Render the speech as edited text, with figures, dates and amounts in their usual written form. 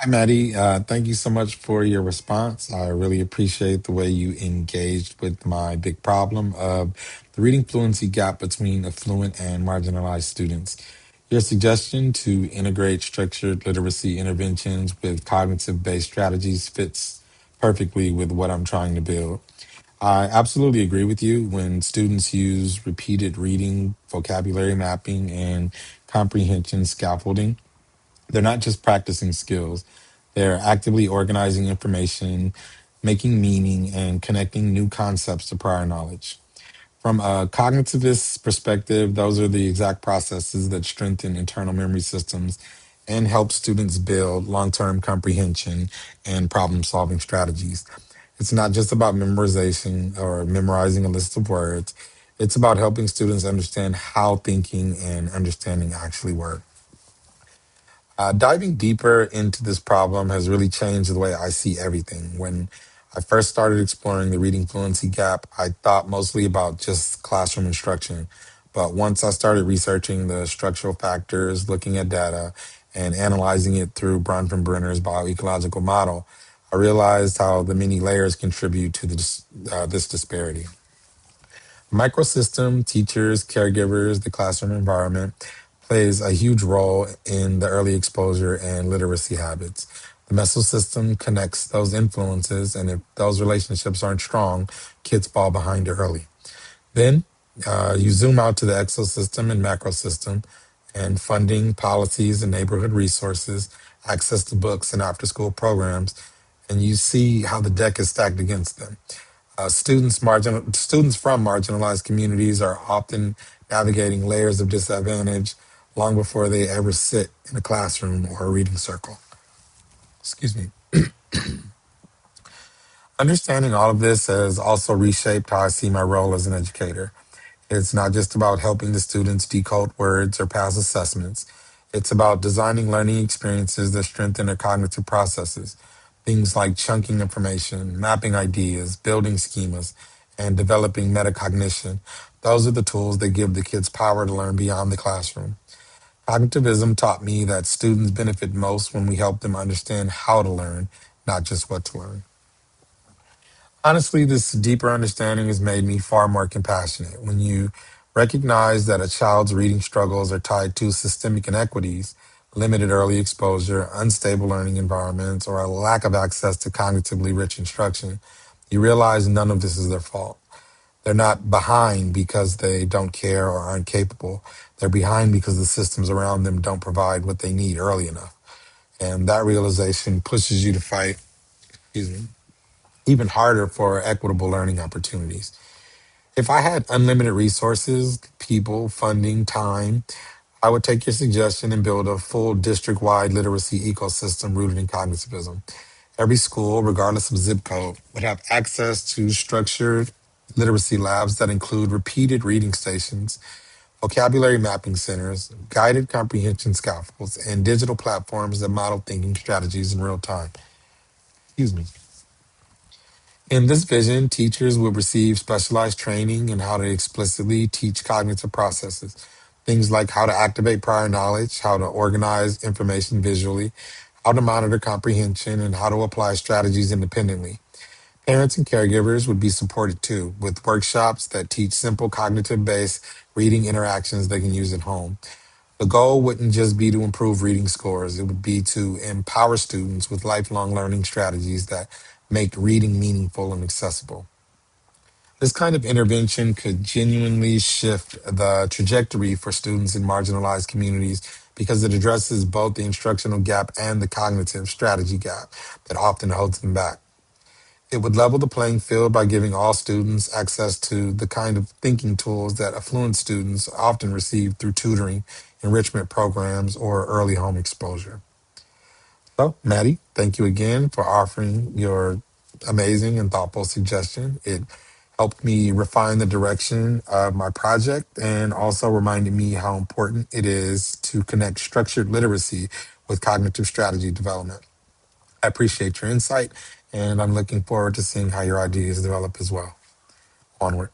Hi, Maddie. Thank you so much for your response. I really appreciate the way you engaged with my big problem of the reading fluency gap between affluent and marginalized students. Your suggestion to integrate structured literacy interventions with cognitive based strategies fits perfectly with what I'm trying to build. I absolutely agree with you. When students use repeated reading, vocabulary mapping, and comprehension scaffolding, they're not just practicing skills, they're actively organizing information, making meaning, and connecting new concepts to prior knowledge. From a cognitivist perspective, those are the exact processes that strengthen internal memory systems and help students build long term comprehension and problem solving strategies. It's not just about memorization or memorizing a list of words, it's about helping students understand how thinking and understanding actually work. Diving deeper into this problem has really changed the way I see everything. When I first started exploring the reading fluency gap, I thought mostly about just classroom instruction. But once I started researching the structural factors, looking at data, and analyzing it through Bronfenbrenner's bioecological model, I realized how the many layers contribute to this disparity. Microsystem, teachers, caregivers, the classroom environment plays a huge role in the early exposure and literacy habits. The mesosystem connects those influences, and if those relationships aren't strong, kids fall behind early. Then you zoom out to the exosystem and macrosystem, and funding, policies, and neighborhood resources, access to books and after school programs, and you see how the deck is stacked against them. Students from marginalized communities are often navigating layers of disadvantage long before they ever sit in a classroom or a reading circle. Excuse me. Understanding all of this has also reshaped how I see my role as an educator. It's not just about helping the students decode words or pass assessments. It's about designing learning experiences that strengthen their cognitive processes. Things like chunking information, mapping ideas, building schemas, and developing metacognition. Those are the tools that give the kids power to learn beyond the classroom. Cognitivism taught me that students benefit most when we help them understand how to learn, not just what to learn. Honestly, this deeper understanding has made me far more compassionate. When you recognize that a child's reading struggles are tied to systemic inequities, limited early exposure, unstable learning environments, or a lack of access to cognitively rich instruction, you realize none of this is their fault. They're not behind because they don't care or aren't capable. They're behind because the systems around them don't provide what they need early enough. And that realization pushes you to fight, excuse me, even harder for equitable learning opportunities. If I had unlimited resources, people, funding, time, I would take your suggestion and build a full district wide literacy ecosystem rooted in cognitivism. Every school, regardless of zip code, would have access to structured literacy labs that include repeated reading stations, vocabulary mapping centers, guided comprehension scaffolds, and digital platforms that model thinking strategies in real time. Excuse me. In this vision, teachers will receive specialized training in how to explicitly teach cognitive processes. Things like how to activate prior knowledge, how to organize information visually, how to monitor comprehension, and how to apply strategies independently. Parents and caregivers would be supported too, with workshops that teach simple cognitive based reading interactions they can use at home. The goal wouldn't just be to improve reading scores, it would be to empower students with lifelong learning strategies that make reading meaningful and accessible. This kind of intervention could genuinely shift the trajectory for students in marginalized communities because it addresses both the instructional gap and the cognitive strategy gap that often holds them back. It would level the playing field by giving all students access to the kind of thinking tools that affluent students often receive through tutoring, enrichment programs, or early home exposure. So, Maddie, thank you again for offering your amazing and thoughtful suggestion. It helped me refine the direction of my project and also reminded me how important it is to connect structured literacy with cognitive strategy development. I appreciate your insight, and I'm looking forward to seeing how your ideas develop as well. Onward.